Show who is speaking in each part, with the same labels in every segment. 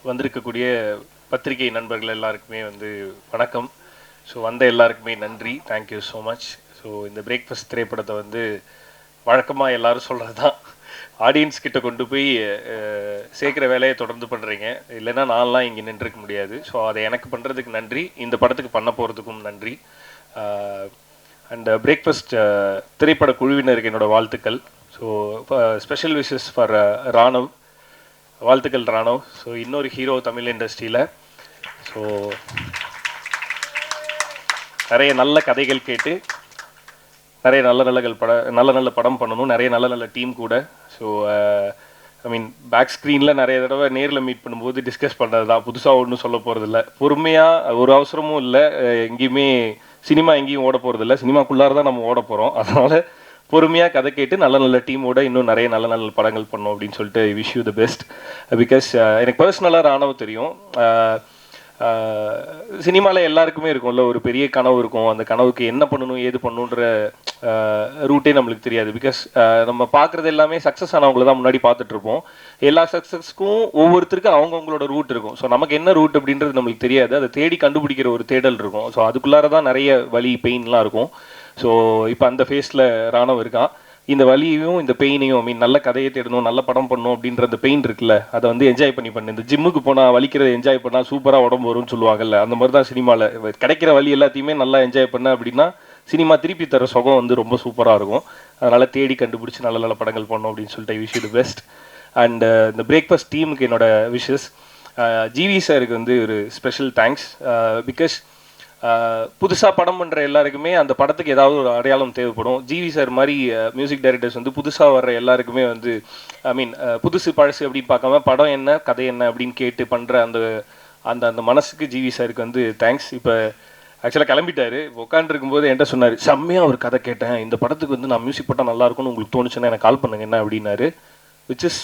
Speaker 1: வந்திருக்கக்கூடிய பத்திரிகை நண்பர்கள் எல்லாருக்குமே வந்து வணக்கம். ஸோ வந்த எல்லாருக்குமே நன்றி, தேங்க்யூ ஸோ மச். ஸோ இந்த பிரேக்ஃபாஸ்ட் திரைப்படத்தை வந்து வழக்கமாக எல்லாரும் சொல்கிறது தான், ஆடியன்ஸ் கிட்ட கொண்டு போய் சேர்க்குற வேலையை தொடர்ந்து பண்ணுறீங்க, இல்லைன்னா நான்லாம் இங்கே நின்றுக்க முடியாது. ஸோ அதை எனக்கு பண்ணுறதுக்கு நன்றி, இந்த படத்துக்கு பண்ண போகிறதுக்கும் நன்றி. அண்ட் பிரேக்ஃபாஸ்ட் திரைப்பட குழுவினருக்கு என்னோட வாழ்த்துக்கள். So special wishes for Raanav, வாழ்த்துக்கள் ராணவ். ஸோ இன்னொரு ஹீரோ தமிழ் இண்டஸ்ட்ரியில். ஸோ நிறைய நல்ல கதைகள் கேட்டு நிறைய நல்ல நல்ல படம் பண்ணணும், நிறைய நல்ல டீம் கூட. ஸோ ஐ மீன் பேக் ஸ்க்ரீனில் நிறைய தடவை நேரில் மீட் பண்ணும்போது டிஸ்கஸ் பண்ணுறது தான், புதுசாக ஒன்றும் சொல்ல போகிறதில்ல. பொறுமையாக, ஒரு அவசரமும் இல்லை, எங்கேயுமே சினிமா எங்கேயும் ஓட போகிறதில்ல, சினிமாக்குள்ளார தான் நம்ம ஓட போகிறோம். அதனால் பொறுமையாக கதை கேட்டு நல்ல டீமோட இன்னும் நிறைய நல்ல படங்கள் பண்ணோம் அப்படின்னு சொல்லிட்டு wish you the best. Because எனக்கு பர்சனலாக ராணவ் தெரியும். சினிமாவில் எல்லாருக்குமே இருக்கும்ல ஒரு பெரிய கனவு இருக்கும், அந்த கனவுக்கு என்ன பண்ணணும் ஏது பண்ணணுன்ற ரூட்டே நம்மளுக்கு தெரியாது. பிகாஸ் நம்ம பார்க்குறது எல்லாமே சக்ஸஸ் ஆனவங்களை தான் முன்னாடி பார்த்துட்ருப்போம். எல்லா சக்ஸஸ்க்கும் ஒவ்வொருத்தருக்கும் அவங்கவுங்களோட ரூட் இருக்கும். ஸோ நமக்கு என்ன ரூட் அப்படின்றது நம்மளுக்கு தெரியாது, அதை தேடி கண்டுபிடிக்கிற ஒரு தேடல் இருக்கும். ஸோ அதுக்குள்ளார தான் நிறைய வலி பெயின்லாம் இருக்கும். ஸோ இப்போ அந்த ஃபேஸில் ராணவ் இருக்கான். இந்த வலியையும் இந்த பெயினையும், ஐ மீன் நல்ல கதையை தேடணும், நல்ல படம் பண்ணணும் அப்படின்ற அந்த பெயின் இருக்குல்ல, அதை வந்து என்ஜாய் பண்ணு. இந்த ஜிம்முக்கு போனால் வலிக்கிறத என்ஜாய் பண்ணால் சூப்பராக உடம்பு வரும்னு சொல்லுவாங்கல்ல, அந்த மாதிரி தான் சினிமாவில் கிடைக்கிற வலி எல்லாத்தையுமே நல்லா என்ஜாய் பண்ண அப்படின்னா சினிமா திருப்பி தர சுகம் வந்து ரொம்ப சூப்பராக இருக்கும். அதனால் தேடி கண்டுபிடிச்சி நல்ல படங்கள் பண்ணோம் அப்படின்னு சொல்லிட்டு wish you the best. And இந்த பிரேக்ஃபாஸ்ட் டீமுக்கு என்னோட விஷஸ். ஜிவி சாருக்கு வந்து ஒரு ஸ்பெஷல் தேங்க்ஸ். பிகாஸ் புதுசாக படம் பண்ணுற எல்லாருக்குமே அந்த படத்துக்கு ஏதாவது ஒரு அடையாளம் தேவைப்படும். ஜிவி சார் மாதிரி மியூசிக் டைரக்டர்ஸ் வந்து புதுசாக வர்ற எல்லாருக்குமே வந்து ஐ மீன் புதுசு பழசு அப்படின்னு பார்க்காம படம் என்ன கதை என்ன அப்படின்னு கேட்டு பண்ணுற அந்த அந்த அந்த மனசுக்கு ஜிவி சாருக்கு வந்து தேங்க்ஸ். இப்போ ஆக்சுவலாக கிளம்பிட்டாரு, உட்காந்துருக்கும்போது என்கிட்ட சொன்னார், செம்மையாக ஒரு கதை கேட்டேன், இந்த படத்துக்கு வந்து நான் மியூசிக் போட்டால் நல்லாயிருக்கும்னு உங்களுக்கு தோணுச்சுன்னா எனக்கு கால் பண்ணுங்க என்ன அப்படின்னாரு. விச் இஸ்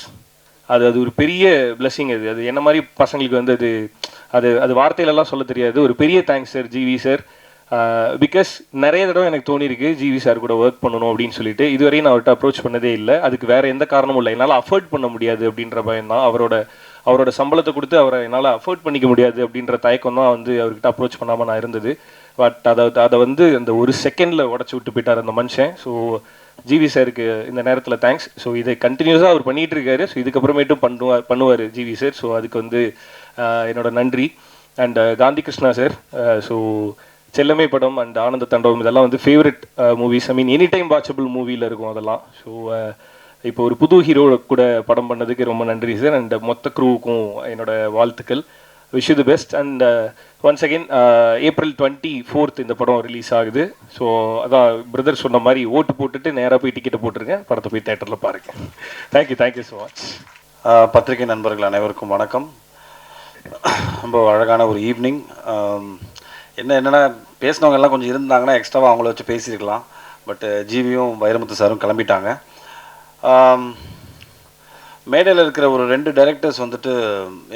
Speaker 1: அது ஒரு பெரிய பிளெஸிங். அது என்ன மாதிரி பசங்களுக்கு வந்து அது வார்த்தையிலலாம் சொல்ல தெரியாது. ஒரு பெரிய thanks sir, GV sir. Because நிறைய தடவை எனக்கு தோணியிருக்கு ஜிவி சார் கூட ஒர்க் பண்ணணும் அப்படின்னு சொல்லிட்டு. இதுவரையும் நான் அவர்கிட்ட அப்ரோச் பண்ணதே இல்லை. அதுக்கு வேறு எந்த காரணமும் இல்லை, என்னால் அஃபோர்ட் பண்ண முடியாது அப்படின்ற பயம் தான். அவரோட சம்பளத்தை கொடுத்து அவரை என்னால் அஃபோர்ட் பண்ணிக்க முடியாது அப்படின்ற தயக்கம் தான் வந்து அவர்கிட்ட அப்ரோச் பண்ணாமல் நான் இருந்தது. பட் அதை வந்து அந்த ஒரு செகண்டில் உடச்சி விட்டு போயிட்டார் அந்த மனுஷன். ஸோ ஜிவி சாருக்கு இந்த நேரத்தில் தேங்க்ஸ். ஸோ இதை கண்டினியூஸாக அவர் பண்ணிகிட்டு இருக்காரு. ஸோ இதுக்கப்புறமேட்டும் பண்ணுவார் ஜிவி சார். ஸோ அதுக்கு வந்து என்னோட நன்றி. And Gandhi Krishna sir, so செல்லமே படம் அண்ட் ஆனந்த தாண்டவம் இதெல்லாம் வந்து ஃபேவரட் மூவிஸ். ஐ மீன் எனி டைம் வாட்சபிள் மூவியில் இருக்கும் அதெல்லாம். ஸோ இப்போ ஒரு புது ஹீரோ கூட படம் பண்ணதுக்கு ரொம்ப நன்றி சார். அண்ட் மொத்த க்ரூவுக்கும் என்னோட வாழ்த்துக்கள். Wish you the best. And once again April 24 இந்த படம் ரிலீஸ் ஆகுது. ஸோ அதான் பிரதர் சொன்ன மாதிரி ஓட்டு போட்டுட்டு நேராக போய் டிக்கெட்டை போட்டிருக்கேன், படத்தை போய் தேட்டரில் பாருங்கள். Thank you so much.
Speaker 2: பத்திரிகை நண்பர்கள் அனைவருக்கும் வணக்கம். ரொம்ப அழகான ஒரு ஈவினிங். என்னென்னா பேசினவங்க எல்லாம் கொஞ்சம் இருந்தாங்கன்னா எக்ஸ்ட்ராவாக அவங்கள வச்சு பேசியிருக்கலாம். பட் ஜிவியும் வைரமுத்து சாரும் கிளம்பிட்டாங்க. மேடையில் இருக்கிற ஒரு 2 டைரக்டர்ஸ் வந்துட்டு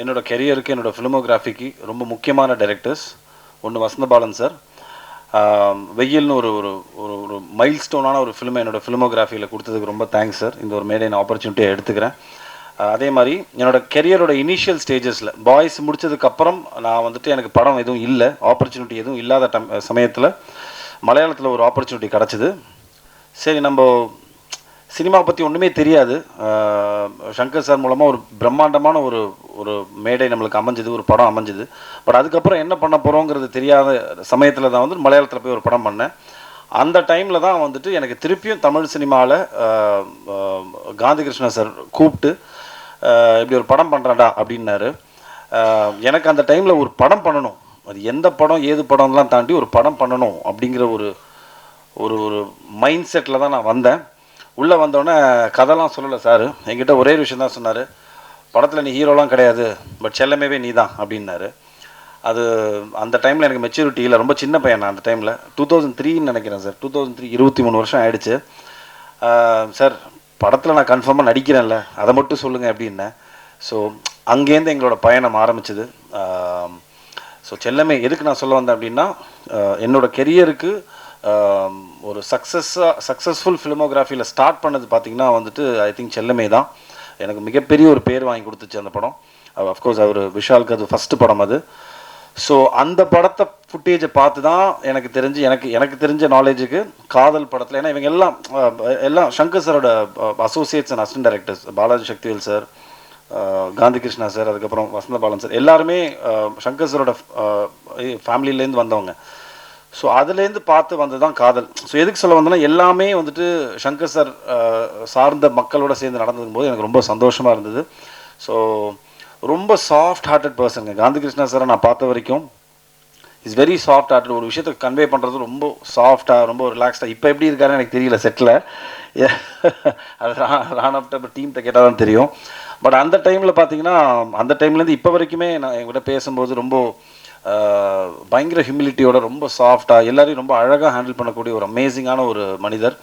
Speaker 2: என்னோடய கெரியருக்கு, என்னோடய ஃபிலிமோகிராஃபிக்கு ரொம்ப முக்கியமான டைரக்டர்ஸ். ஒன்று வசந்தபாலன் சார், வெயில்னு ஒரு ஒரு ஒரு மைல் ஸ்டோனான ஒரு ஃபிலிமை என்னோடய ஃபிலிமோகிராஃபியில் கொடுத்ததுக்கு ரொம்ப தேங்க்ஸ் சார். இந்த ஒரு மேடை நான் ஆப்பர்ச்சுனிட்டியை எடுத்துக்கிறேன். அதே மாதிரி என்னோடய கெரியரோட இனிஷியல் ஸ்டேஜஸில் பாய்ஸ் முடித்ததுக்கப்புறம் நான் வந்துட்டு எனக்கு படம் எதுவும் இல்லை, ஆப்பர்ச்சுனிட்டி எதுவும் இல்லாத சமயத்தில் மலையாளத்தில் ஒரு ஆப்பர்ச்சுனிட்டி கிடச்சிது. சரி, நம்ம சினிமா பற்றி ஒன்றுமே தெரியாது, சங்கர் சார் மூலமாக ஒரு பிரம்மாண்டமான ஒரு மேடை நம்மளுக்கு அமைஞ்சுது, ஒரு படம் அமைஞ்சுது. பட் அதுக்கப்புறம் என்ன பண்ண போகிறோங்கிறது தெரியாத சமயத்தில் தான் வந்து மலையாளத்தில் போய் ஒரு படம் பண்ணேன். அந்த டைமில் தான் வந்துட்டு எனக்கு திருப்பியும் தமிழ் சினிமாவில் காந்தி கிருஷ்ணா சார் கூப்பிட்டு இப்படி ஒரு படம் பண்ணுறேன்டா அப்படின்னாரு. எனக்கு அந்த டைமில் ஒரு படம் பண்ணணும், அது எந்த படம் ஏது படம்லாம் தாண்டி ஒரு படம் பண்ணணும் அப்படிங்கிற ஒரு ஒரு மைண்ட் செட்டில் தான் நான் வந்தேன். உள்ளே வந்தோடனே கதைலாம் சொல்லலை சார், என்கிட்ட ஒரே விஷயம் தான் சொன்னார், படத்தில் நீ ஹீரோலாம் கிடையாது, பட் செல்லமேவே நீ தான் அப்படின்னாரு. அது அந்த டைமில் எனக்கு மெச்சூரிட்டி இல்லை, ரொம்ப சின்ன பையன் நான் அந்த டைமில். 2003 நினைக்கிறேன் சார், 2003, 23 வருஷம் ஆகிடுச்சு. சார் படத்தில் நான் கன்ஃபார்மாக நடிக்கிறேன்ல, அதை மட்டும் சொல்லுங்கள் அப்படின்னேன். ஸோ அங்கேருந்து எங்களோட பயணம் ஆரம்பிச்சுது. ஸோ செல்லமே எதுக்கு நான் சொல்ல வந்தேன் அப்படின்னா, என்னோடய கெரியருக்கு ஒரு சக்ஸஸ்ஃபுல் ஃபிலிமோகிராஃபியில் ஸ்டார்ட் பண்ணது பார்த்திங்கன்னா வந்துட்டு ஐ திங்க் செல்லமே தான் எனக்கு மிகப்பெரிய ஒரு பேர் வாங்கி கொடுத்துச்சு அந்த படம். அஃப்கோர்ஸ் அவர் விஷாலுக்கு அது ஃபஸ்ட்டு படம் அது. ஸோ அந்த படத்தை ஃபுட்டேஜை பார்த்து தான் எனக்கு தெரிஞ்சு எனக்கு தெரிஞ்ச நாலேஜுக்கு காதல் படத்தில், ஏன்னா இவங்க எல்லாம் சங்கர் சாரோட Associates and assistant directors, Balaji Sakthivel sir, Gandhi Krishna sir, அதுக்கப்புறம் வசந்த பாலன் சார், எல்லாருமே சங்கர் சாரோட ஃபேமிலியிலேருந்து வந்தவங்க. ஸோ அதுலேருந்து பார்த்து வந்தது தான் காதல். ஸோ எதுக்கு சொல்ல வந்தோன்னா, எல்லாமே வந்துட்டு சங்கர் சார் சார்ந்த மக்களோட சேர்ந்து நடந்ததும் போது எனக்கு ரொம்ப சந்தோஷமாக இருந்தது. ஸோ ரொம்ப சாஃப்ட் ஹார்ட்டட் பர்சனுங்க காந்தி கிருஷ்ணா சாரை நான் பார்த்த வரைக்கும். Is very soft hearted. ஒரு விஷயத்தை கன்வே பண்ணுறது ரொம்ப சாஃப்டாக, ரொம்ப ரிலாக்ஸ்டாக. இப்போ எப்படி இருக்காருன்னு எனக்கு தெரியல செட்டில், அது ராணப்ட டீம்கிட்ட கேட்டால் தான் தெரியும். பட் அந்த டைமில் பார்த்தீங்கன்னா, அந்த டைம்லேருந்து இப்போ வரைக்குமே நான் என்கிட்ட பேசும்போது ரொம்ப பயங்கர ஹியூமிலிட்டியோட, ரொம்ப சாஃப்டாக, எல்லாரையும் ரொம்ப அழகாக ஹேண்டில் பண்ணக்கூடிய ஒரு அமேசிங்கான ஒரு மனிதர்.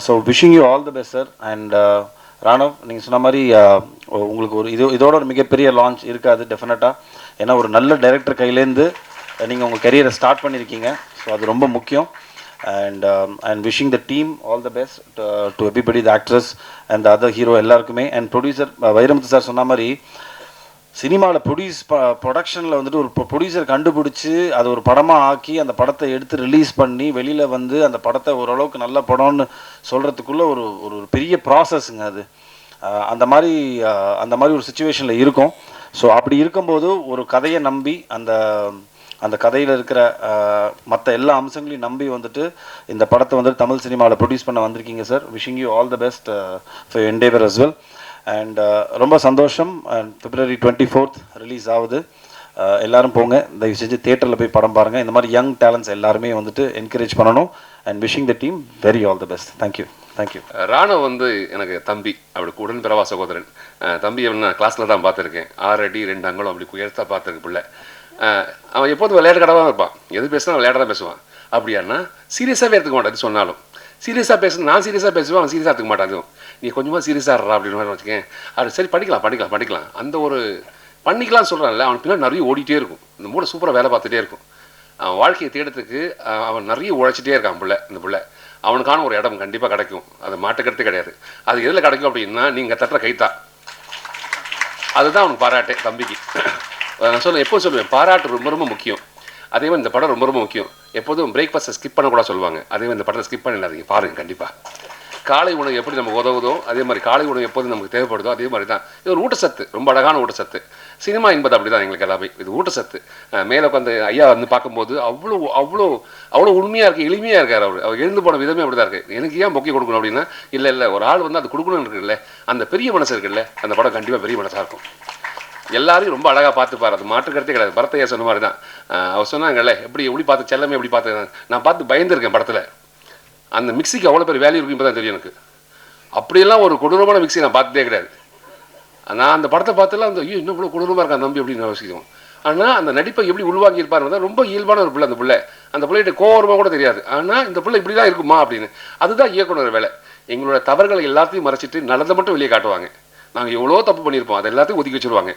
Speaker 2: So wishing you all the best sir. And Raanav, நீங்கள் சொன்ன மாதிரி உங்களுக்கு ஒரு இதோட ஒரு மிகப்பெரிய லான்ச் இருக்காது டெஃபினட்டாக. ஏன்னா ஒரு நல்ல டைரக்டர் கையிலேருந்து நீங்கள் உங்கள் கரியரை ஸ்டார்ட் பண்ணியிருக்கீங்க. ஸோ அது ரொம்ப முக்கியம். And wishing the team all the best to everybody, the actress and the other hero எல்லாருக்குமே. அண்ட் ப்ரொடியூசர் வைரமுத்து சார் சொன்ன மாதிரி, சினிமாவில் ப்ரொடக்ஷனில் வந்துட்டு ஒரு ப்ரொடியூசர் கண்டுபிடிச்சி அதை ஒரு படமாக ஆக்கி அந்த படத்தை எடுத்து ரிலீஸ் பண்ணி வெளியில் வந்து அந்த படத்தை ஓரளவுக்கு நல்ல படம்னு சொல்கிறதுக்குள்ளே ஒரு ஒரு பெரிய ப்ராசஸ்ங்க அது. அந்த மாதிரி ஒரு சுச்சுவேஷனில் இருக்கும். ஸோ அப்படி இருக்கும்போது ஒரு கதையை நம்பி அந்த கதையில் இருக்கிற மற்ற எல்லா அம்சங்களையும் நம்பி வந்துட்டு இந்த படத்தை வந்துட்டு தமிழ் சினிமாவில் ப்ரொடியூஸ் பண்ண வந்திருக்கீங்க sir. Wishing you all the best for your endeavour as well. And ரொம்ப சந்தோஷம். அண்ட் February 24th ரிலீஸ் ஆகுது. எல்லாரும் போங்க, தயவு செஞ்சு தியேட்டரில் போய் படம் பாருங்கள். இந்த மாதிரி யங் டேலண்ட்ஸ் எல்லாருமே வந்துட்டு என்கரேஜ் பண்ணணும். And wishing the team very all the best. Thank you.
Speaker 3: Raanav வந்து எனக்கு தம்பி, அவளுக்கு உடன் பிறவா சகோதரன். தம்பி நான் கிளாஸில் தான் பார்த்துருக்கேன். 6 அடி 2 அங்குலம் அப்படி உயர்த்தா பார்த்துருக்கு பிள்ளை. அவன் எப்போதும் விளையாட்டு கடவாக இருப்பான். எது பேசினா விளையாட தான் பேசுவான். அப்படியானா சீரியஸாகவே எடுத்துக்க மாட்டான். அது சொன்னாலும் சீரியஸாக பேசணும், நான் சீரியஸாக பேசுவேன், அவன் சீரியஸாக எடுத்துக்க மாட்டான். அதுவும் நீ கொஞ்சமாக சீரியஸாக இருறா அப்படின்னு வச்சுக்கேன். அது சரி, படிக்கலாம் அந்த ஒரு பண்ணிக்கலாம்னு சொல்கிறான்ல, அவன் பின்னாடி நிறைய ஓடிட்டே இருக்கும். இந்த மூளை சூப்பராக வேலை பார்த்துட்டே இருக்கும். அவன் வாழ்க்கையை தேடுறதுக்கு அவன் நிறைய உழைச்சிட்டே இருக்கான் பிள்ளை. இந்த பிள்ளை அவனுக்கான ஒரு இடம் கண்டிப்பாக கிடைக்கும், அது மாட்டுக்கிறதே கிடையாது. அது எதில் கிடைக்கும் அப்படின்னா, நீங்கள் தட்டுற கைத்தா, அதுதான் அவனுக்கு பாராட்டே தம்பிக்கு. நான் எப்போ சொல்லுவேன், பாராட்டு ரொம்ப ரொம்ப முக்கியம். அதே மாதிரி இந்த படம் ரொம்ப ரொம்ப முக்கியம். எப்போதும் பிரேக்ஃபாஸ்ட்டை ஸ்கிப் பண்ண கூட சொல்லுவாங்க. அதே மாதிரி இந்த படத்தை ஸ்கிப் பண்ணிடாதீங்க, பாருங்கள் கண்டிப்பாக. காலை உணவு எப்படி நமக்கு உதவுதோ அதே மாதிரி காலை உணவு எப்போது நமக்கு தேவைப்படுதோ அதே மாதிரி தான் இது. ஒரு ஊட்டச்சத்து, ரொம்ப அழகான ஊட்டச்சத்து. சினிமா என்பது அப்படி தான் எங்களுக்கு எல்லாமே. இது ஊட்டச்சத்து. மேலே உட்காந்து ஐயா வந்து பார்க்கும்போது அவ்வளோ அவ்வளோ அவ்வளோ உண்மையாக இருக்குது, எளிமையாக இருக்கார். அவர் எழுந்து போன விதமே அப்படி தான் இருக்குது. எனக்கு ஏன் பொக்கை கொடுக்கணும் அப்படின்னா, இல்லை ஒரு ஆள் வந்து அது கொடுக்கணும்னு இருக்குல்ல, அந்த பெரிய மனசு இருக்குல்ல, அந்த படம் கண்டிப்பாக பெரிய மனசாக இருக்கும். எல்லாரையும் ரொம்ப அழகாக பார்த்துப்பார், அது மாற்றுக்கிறதே கிடையாது. பரத்தையா சொன்ன மாதிரி தான். அவர் சொன்னாங்கல்ல, எப்படி பார்த்து செல்லமே எப்படி பார்த்து, நான் பார்த்து பயந்துருக்கேன் படத்தில். அந்த மிக்சிக்கு அவ்வளோ பேர் வேல்யூ இருக்கும் இப்போ தான் தெரியும் எனக்கு. அப்படியெல்லாம் ஒரு கொடூரமான மிக்சி நான் பார்த்ததே கிடையாது. நான் அந்த படத்தை பார்த்துலாம் அந்த ஐயோ இன்னும் இவ்வளோ கொடூரமாக இருக்கா தம்பி அப்படின்னு யோசிக்கிறோம். ஆனால் அந்த நடிப்பை எப்படி உள்வாங்கி இருப்பாருன்னு ரொம்ப இயல்பான ஒரு பிள்ளை. அந்த பிள்ளைகிட்ட கோவரமாக கூட தெரியாது. ஆனால் இந்த பிள்ளை இப்படி தான் இருக்குமா அப்படின்னு. அதுதான் இயக்குனர் வேலை. எங்களோட தவறுகளை எல்லாத்தையும் மறைச்சிட்டு நல்லதை மட்டும் வெளியே காட்டுவாங்க. நாங்கள் எவ்வளோ தப்பு பண்ணியிருப்போம், அதை எல்லாத்தையும் ஒதுக்கி வச்சுருவாங்க.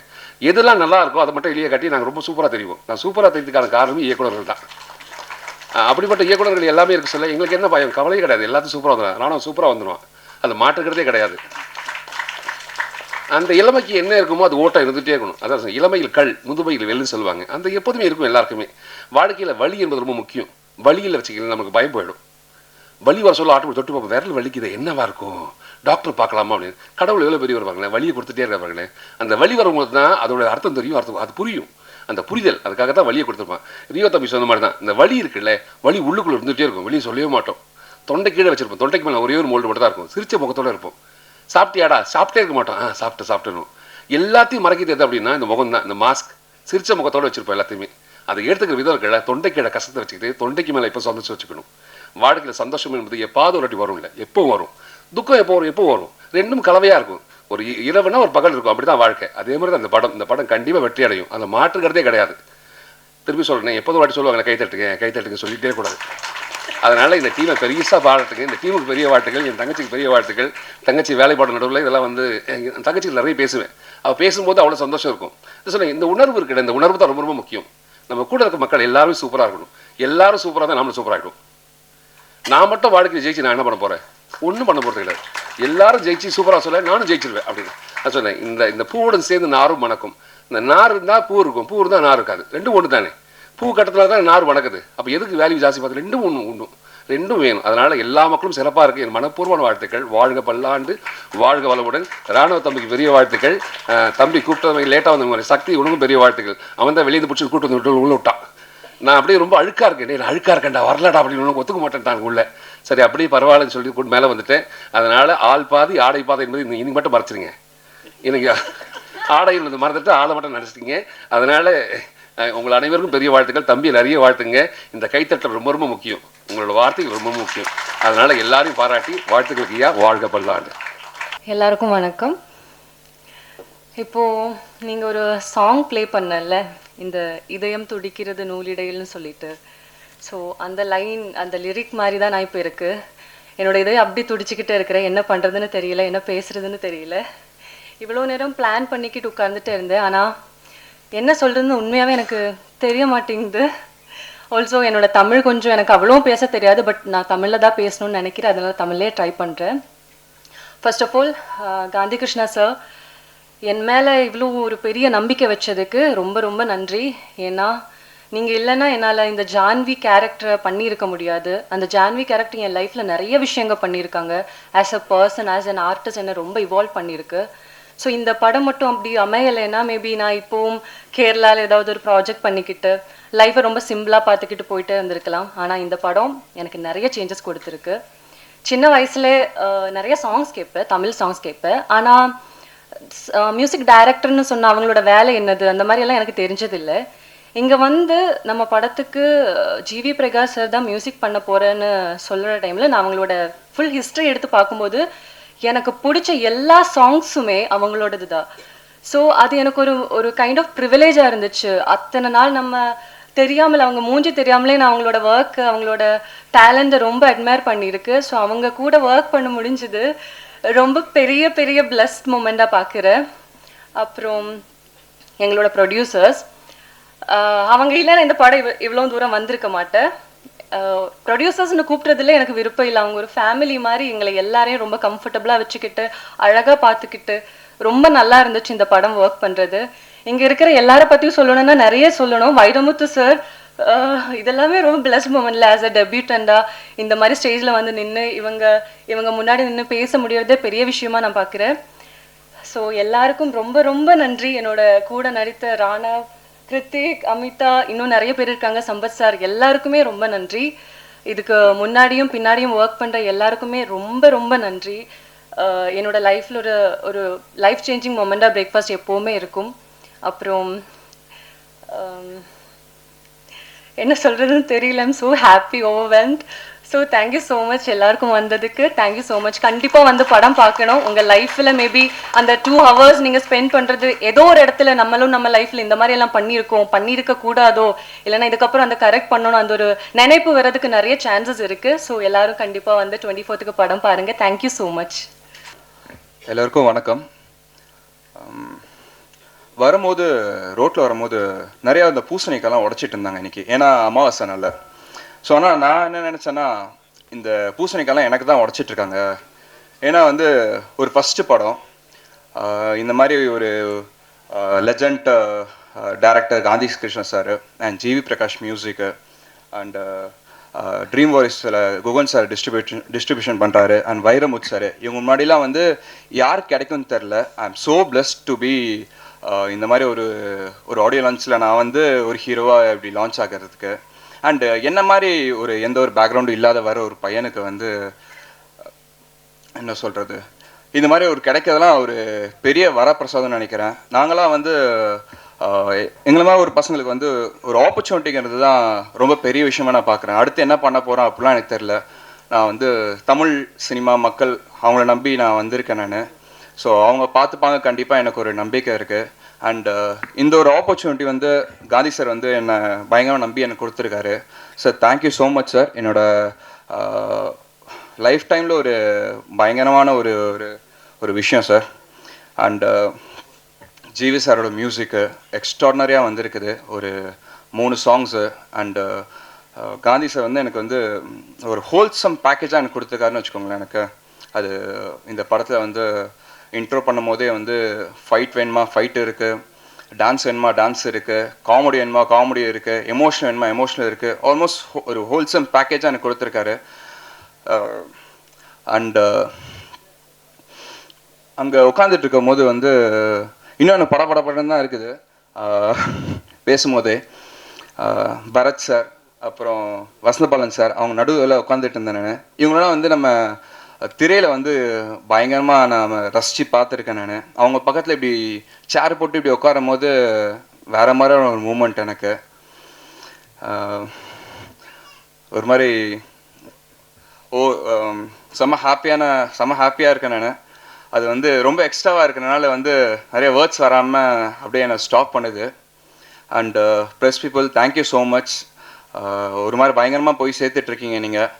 Speaker 3: எதெல்லாம் நல்லா இருக்கோ அதை மட்டும் வெளியே காட்டி நாங்கள் ரொம்ப சூப்பராக தெரியும். நான் சூப்பராக தெரிஞ்சதுக்கான காரணமே இயக்குனர்கள் தான். அப்படிப்பட்ட இயக்குனர்கள் எல்லாமே இருக்க சொல்ல எங்களுக்கு என்ன பயம், கவலையே கிடையாது. எல்லாத்தையும் சூப்பராக வந்துடுவான். ராணுவம் சூப்பராக வந்துடுவான். அது மாற்றுக்கிறதே கிடையாது. அந்த இளமைக்கு என்ன இருக்குமோ அது ஓட்டம் இருந்துகிட்டே இருக்கணும். அதான் இளமையில் கல், முதுமையில் வெல்லுன்னு சொல்லுவாங்க. அந்த எப்போதுமே இருக்கும் எல்லாருக்குமே. வாழ்க்கையில் வலி என்பது ரொம்ப முக்கியம். வலியில் வச்சுக்கலாம் நமக்கு பயம் போயிடும். வலி வர சொல்ல ஆட்டு தொட்டு பார்ப்போம், விரல் வலிக்குது என்னவா இருக்கும், டாக்டர் பார்க்கலாமா அப்படின்னு. கடவுள் எவ்வளோ பெரிய வருவாங்களே, வலியை கொடுத்துட்டே இருக்காங்களே. அந்த வலி வரும்போது தான் அதோட அர்த்தம் தெரியும், அது புரியும். அந்த புரிதல், அதுக்காக தான் வலியை கொடுத்துருப்பான். ரியோ தம்பி சொன்ன மாதிரி தான். இந்த வலி இருக்குல்ல, வலி உள்ளுக்குள்ளே இருந்துகிட்டே இருக்கும், வெளியே சொல்லவே மாட்டோம். தொண்டை கீழே வச்சிருப்போம், தொண்டைக்கு மேலே ஒரே ஒரு மோல்டு மட்டும் தான் இருக்கும். சிரிச்ச முகத்தோடு இருப்போம். சாப்பிட்டியாடா, சாப்பிட்டே இருக்க மாட்டோம். சாப்பிட்டணும். எல்லாத்தையும் மறைக்கிறது எது அப்படின்னா இந்த முகம் தான். இந்த மாஸ்க், சிரிச்ச முகத்தோடு வச்சிருப்போம் எல்லாத்தையுமே. அதை எடுத்துக்கிற விதம் இருக்குல்ல, தொண்டை கீழே கசத்தை வச்சுக்கிட்டு தொண்டைக்கு மேலே எப்போ சந்தோஷம் வச்சுக்கணும். வாழ்க்கையில் சந்தோஷம் என்பது எப்பாவது ஒரு வாட்டி வரும், இல்லை எப்போ வரும். துக்கம் எப்போ வரும். ரெண்டும் கலவையாக இருக்கும். ஒரு இரவுனா ஒரு பகல் இருக்கும். அப்படி தான் வாழ்க்கை. அதே மாதிரி தான் இந்த படம் கண்டிப்பாக வெற்றி அடையும். அதை மாற்றுக்கிறதே கிடையாது. திருப்பி சொல்கிறேன், எப்போதும் வாட்டி சொல்லுவாங்க கைத்தட்டுங்க சொல்லிகிட்டே கூடாது. அதனால் இந்த டீமை பெருசாக பாராட்டுங்க. இந்த டீமுக்கு பெரிய வாழ்த்துக்கள், என் தங்கச்சிக்கு பெரிய வாழ்த்துக்கள். தங்கச்சி வேலைப்பாடு நடுவில் இதெல்லாம் வந்து என் தங்கச்சிக்கு நிறைய பேசுவேன். அவள் பேசும்போது அவ்வளோ சந்தோஷம் இருக்கும். சொல்லுங்கள், இந்த உணர்வு இருக்குல்ல, இந்த உணர்வு தான் ரொம்ப ரொம்ப முக்கியம். நம்ம கூட இருக்க மக்கள் எல்லாரும் சூப்பராக இருக்கணும். எல்லாரும் சூப்பராக தான் நம்மளும் சூப்பராகிடும். நான் மட்டும் வாழ்க்கையை ஜெயிச்சு நான் என்ன பண்ண போகிறேன்? ஒன்றும் பண்ண போகிறது கிடையாது. எல்லாரும் ஜெயிச்சு சூப்பராக சொல்ல நானும் ஜெயிச்சிருவேன் அப்படின்னு நான் சொன்னேன். இந்த பூவுடன் சேர்ந்து நாரும் மணக்கும். இந்த நார் இருந்தால் பூ இருக்கும், பூ இருந்தால் நார் இருக்காது, ரெண்டும் ஒன்று தானே. பூ கட்டத்தில் தான் நார் மணக்குது. அப்போ எதுக்கு வேல்யூ ஜாஸ்தி பார்த்து ரெண்டும் ஒன்றும் ரெண்டும் வேணும். அதனால் எல்லா மக்களும் சிறப்பாக இருக்குது. என் மனப்பூர்வமான வாழ்த்துக்கள். வாழ்க பல்லாண்டு, வாழ்க வளமுடன். ராணுவ தம்பிக்கு பெரிய வாழ்த்துக்கள். தம்பி கூப்பிட்டு லேட்டாக வந்தவங்க சக்தி உனக்கும் பெரிய வாழ்த்துக்கள். அவன் தான் வெளியே பிடிச்சி கூட்டு வந்து உள்ள விட்டான். நான் அப்படியே ரொம்ப அழுக்காக இருக்கேன், நான் அழுக்காக இருக்கேன்டா வரலடா அப்படின்னு ஒத்துக்க மாட்டேன்ட்டாங்க உள்ள. சரி அப்படியே பரவாயில்லன்னு சொல்லி கூட்டு மேலே வந்துட்டேன். அதனால் ஆள் பாதி ஆடை பாதை என்பது இன்னைக்கு மட்டும் மறைச்சிருங்க. எனக்கு ஆடையில் வந்து மறந்துட்டு ஆளை மட்டும் நினச்சிட்டிங்க. அதனால் உங்கள் அனைவருக்கும் பெரிய வாழ்த்துக்கள். தம்பி நிறைய வாழ்த்துங்க. இந்த கைத்தட்டல் ரொம்ப ரொம்ப முக்கியம், உங்களோட வார்த்தைகள் ரொம்ப முக்கியம். அதனால் எல்லாரையும் பாராட்டி வாழ்த்துக்களுக்கு ஐயா, வாழ்க பல்லாண்டு.
Speaker 4: எல்லாருக்கும் வணக்கம். இப்போது நீங்கள் ஒரு சாங் ப்ளே பண்ணல, இந்த இதயம் துடிக்கிறது நூலிடையில்னு சொல்லிட்டு. ஸோ அந்த லைன், அந்த லிரிக் மாதிரி தான் நான் இப்போ இருக்குது. என்னோடய இதயம் அப்படி துடிச்சிக்கிட்டே இருக்கிறேன். என்ன பண்ணுறதுன்னு தெரியல, என்ன பேசுகிறதுன்னு தெரியல. இவ்வளோ நேரம் பிளான் பண்ணிக்கிட்டு உட்கார்ந்துட்டு இருந்தேன். ஆனால் என்ன சொல்கிறதுன்னு உண்மையாகவே எனக்கு தெரிய மாட்டேங்குது. ஆல்சோ என்னோடய தமிழ் கொஞ்சம் எனக்கு அவ்வளோ பேச தெரியாது. பட் நான் தமிழில் தான் பேசணும்னு நினைக்கிறேன். அதனால் தமிழ்லேயே ட்ரை பண்ணுறேன். First of all Gandhi Krishna sir என் மேலே இவ்வளோ ஒரு பெரிய நம்பிக்கை வச்சதுக்கு ரொம்ப ரொம்ப நன்றி. ஏன்னா நீங்கள் இல்லைன்னா என்னால் இந்த ஜான்வி கேரக்டரை பண்ணியிருக்க முடியாது. அந்த ஜான்வி கேரக்டர் என் லைஃப்பில் நிறைய விஷயங்கள் பண்ணியிருக்காங்க. As a person, as an artist என்னை ரொம்ப இவால்வ் பண்ணியிருக்கு. ஸோ இந்த படம் மட்டும் அப்படி அமையலைன்னா மேபி நான் இப்போவும் கேரளாவில் ஏதாவது ஒரு ப்ராஜெக்ட் பண்ணிக்கிட்டு லைஃப்பை ரொம்ப சிம்பிளாக பார்த்துக்கிட்டு போயிட்டே இருந்திருக்கலாம். ஆனால் இந்த படம் எனக்கு நிறைய சேஞ்சஸ் கொடுத்துருக்கு. சின்ன வயசுல நிறைய சாங்ஸ் கேட்பேன், தமிழ் சாங்ஸ் கேட்பேன். ஆனால் மியூசிக் டைரக்டர்னு சொன்ன அவங்களோட வேலை என்னது அந்த மாதிரியெல்லாம் எனக்கு தெரிஞ்சதில்லை. இங்கே வந்து நம்ம படத்துக்கு ஜிவி பிரகாஷ் சார் தான் மியூசிக் பண்ண போகிறேன்னு சொல்கிற டைமில் நான் அவங்களோட ஃபுல் ஹிஸ்ட்ரி எடுத்து பார்க்கும்போது எனக்கு பிடிச்ச எல்லா சாங்ஸுமே அவங்களோடது தான். ஸோ அது எனக்கு ஒரு கைண்ட் ஆஃப் ப்ரிவிலேஜாக இருந்துச்சு. அத்தனை நாள் நம்ம தெரியாமல், அவங்க மூஞ்சி தெரியாமலே நான் அவங்களோட ஒர்க்கு, அவங்களோட டேலண்ட்டை ரொம்ப அட்மையர் பண்ணியிருக்கு. ஸோ அவங்க கூட ஒர்க் பண்ண முடிஞ்சுது ரொம்ப பெரிய பெரிய பிளஸ்ட் மூமெண்ட்டாக பார்க்குறேன். அப்புறம் எங்களோட ப்ரொடியூசர்ஸ், அவங்க இல்லைன்னா இந்த படம் இவ்வளோ தூரம் வந்திருக்க மாட்டேன். ப்ரொடியூசர்ஸ்னு கூப்பிட்றதுல எனக்கு விருப்பம் இல்லை. அவங்க ஒரு ஃபேமிலி மாதிரி எங்களை எல்லாரையும் ரொம்ப கம்ஃபர்டபுளாக வச்சுக்கிட்டு அழகாக பார்த்துக்கிட்டு ரொம்ப நல்லா இருந்துச்சு இந்த படம் ஒர்க் பண்ணுறது. இங்கே இருக்கிற எல்லாரை பற்றியும் சொல்லணும்னா நிறைய சொல்லணும். வைரமுத்து சார், இதெல்லாமே ரொம்ப பிளஸ் மூமெண்ட்ல ஆஸ் அ டெபியூட்டண்டா இந்த மாதிரி ஸ்டேஜில் வந்து நின்று இவங்க முன்னாடி நின்று பேச முடியறதே பெரிய விஷயமா நான் பார்க்குறேன். ஸோ எல்லாருக்கும் ரொம்ப ரொம்ப நன்றி. என்னோட கூட நடித்த ராணா, கிருத்திக், அமிதா, இன்னும் நிறைய பேர் இருக்காங்க, சம்பத் சார், எல்லாருக்குமே ரொம்ப நன்றி. இதுக்கு முன்னாடியும் பின்னாடியும் ஒர்க் பண்ணுற எல்லாருக்குமே ரொம்ப ரொம்ப நன்றி. என்னோட லைஃப்பில் ஒரு லைஃப் சேஞ்சிங் மொமெண்டாக பிரேக்ஃபாஸ்ட் எப்போவுமே இருக்கும். அப்புறம் என்ன சொல்கிறதுன்னு தெரியல. I'm so happy, overwhelmed. So thank you so much எல்லாருக்கும் வந்ததுக்கு. Thank you so much. கண்டிப்பாக வந்து படம் பார்க்கணும். உங்கள் லைஃப்பில் மேபி அந்த 2 hours நீங்கள் ஸ்பெண்ட் பண்ணுறது ஏதோ ஒரு இடத்துல நம்மளும் நம்ம லைஃப்பில் இந்த மாதிரி எல்லாம் பண்ணியிருக்க கூடாதோ, இல்லைன்னா இதுக்கப்புறம் அந்த கரெக்ட் பண்ணணும் அந்த ஒரு நினைப்பு வர்றதுக்கு நிறைய சான்சஸ் இருக்குது. ஸோ எல்லாரும் கண்டிப்பாக வந்து 24th படம் பாருங்கள். Thank you so much.
Speaker 5: எல்லோருக்கும் வணக்கம். வரும்போது ரோட்டில் வரும்போது நிறையா இந்த பூசணிக்கெல்லாம் உடச்சிட்டு இருந்தாங்க இன்றைக்கி, ஏன்னா அமாவாசை நாள். ஸோ ஆனால் நான் என்ன நினச்சேன்னா, இந்த பூசணிக்கெல்லாம் எனக்கு தான் உடச்சிட்ருக்காங்க. ஏன்னா வந்து ஒரு ஃபஸ்ட்டு படம், இந்த மாதிரி ஒரு legend director Gandhi Krishna sir and GV Prakash மியூசிக்கு அண்டு ட்ரீம் வாய்ஸில் குகன் சார் டிஸ்ட்ரிபியூஷன் பண்ணுறாரு அண்ட் வைரமுத் சார். இவங்க முன்னாடிலாம் வந்து யாருக்கு கிடைக்கும்னு தெரில. I am so blessed to be இந்த மாதிரி ஒரு ஆடியோ லான்ச்சில் நான் வந்து ஒரு ஹீரோவாக இப்படி லான்ச் ஆகிறதுக்கு. அண்டு என்ன மாதிரி எந்த ஒரு பேக்ரவுண்டும் இல்லாத வர ஒரு பையனுக்கு வந்து என்ன சொல்கிறது, இந்த மாதிரி கிடைக்கிறதுலாம் ஒரு பெரிய வரப்பிரசாதம்னு நினைக்கிறேன். நாங்களாம் வந்து எங்களை மாதிரி ஒரு பசங்களுக்கு வந்து ஒரு ஆப்பர்ச்சுனிட்டிங்கிறது தான் ரொம்ப பெரிய விஷயமா நான் பார்க்குறேன். அடுத்து என்ன பண்ண போகிறோம் அப்படிலாம் எனக்கு தெரில. நான் வந்து தமிழ் சினிமா மக்கள் அவங்கள நம்பி நான் வந்திருக்கேன் நான். ஸோ அவங்க பார்த்துப்பாங்க, கண்டிப்பாக எனக்கு ஒரு நம்பிக்கை இருக்குது. அண்டு இந்த ஒரு ஆப்பர்ச்சுனிட்டி வந்து காந்தி சார் வந்து என்னை பயங்கரமாக நம்பி எனக்கு கொடுத்துருக்காரு. Sir thank you so much sir. என்னோடய லைஃப் டைமில் ஒரு பயங்கரமான ஒரு விஷயம் சார். அண்டு ஜிவி சாரோட மியூசிக்கு எக்ஸ்ட்ராடினரியாக வந்திருக்குது, ஒரு 3 சாங்ஸு. அண்டு காந்தி சார் வந்து எனக்கு வந்து ஒரு ஹோல்சம் பேக்கேஜாக எனக்கு கொடுத்துருக்காருன்னு வச்சுக்கோங்களேன். எனக்கு அது இந்த படத்தில் வந்து இன்ட்ரோ பண்ணும் போதே வந்து ஃபைட் வேணுமா ஃபைட் இருக்குது, டான்ஸ் வேணுமா டான்ஸ் இருக்குது, காமெடி வேணுமா காமெடி இருக்குது, எமோஷன் வேணுமா எமோஷனல் இருக்குது. ஆல்மோஸ்ட் ஒரு ஹோல்சம் பேக்கேஜாக எனக்கு கொடுத்துருக்காரு. அண்டு அங்கே உட்காந்துட்டு இருக்கும் போது வந்து இன்னொன்று படப்படப்படன்னு தான் இருக்குது. பேசும்போதே பரத் சார் அப்புறம் வசந்தபாலன் சார் அவங்க நடுவில் உட்காந்துட்டு இருந்தேன் நான். இவங்களெல்லாம் வந்து நம்ம திரையில் வந்து பயங்கரமாக நான் ரசித்து பார்த்துருக்கேன் நான். அவங்க பக்கத்தில் இப்படி சேர் போட்டு இப்படி உட்காரும் போது வேறு மாதிரி ஒரு மூமெண்ட் எனக்கு. ஒரு மாதிரி செம்ம ஹாப்பியாக இருக்கேன் நான். அது வந்து ரொம்ப எக்ஸ்ட்ராவாக இருக்கிறனால வந்து நிறைய வேர்ட்ஸ் வராமல் அப்படியே என்னை ஸ்டாப் பண்ணுது. And press people thank you so much. ஒரு மாதிரி பயங்கரமாக போய் சேர்த்துட்ருக்கீங்க நீங்கள்.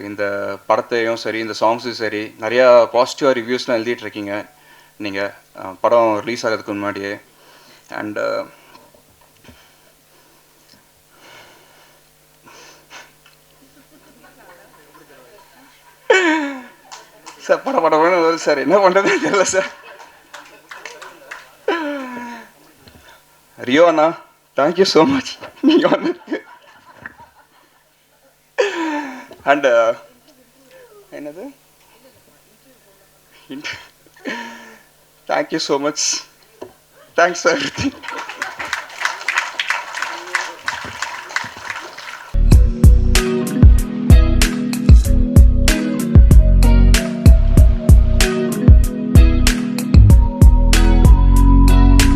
Speaker 5: இந்த படத்தையும் சரி இந்த சாங்ஸும் சரி நிறையா பாசிட்டிவாக ரிவ்யூஸ்லாம் எழுதிட்டுருக்கீங்க நீங்கள் படம் ரிலீஸ் ஆகிறதுக்கு முன்னாடியே. அண்டு சார் படப்படன்னு வருது சார், என்ன பண்ணுறதுன்னு தெரியல சார். ரியோ அண்ணா தேங்க்யூ ஸோ மச் நீங்கள் வந்ததுக்கு. அண்டு என்னது thank you so much, thanks sir.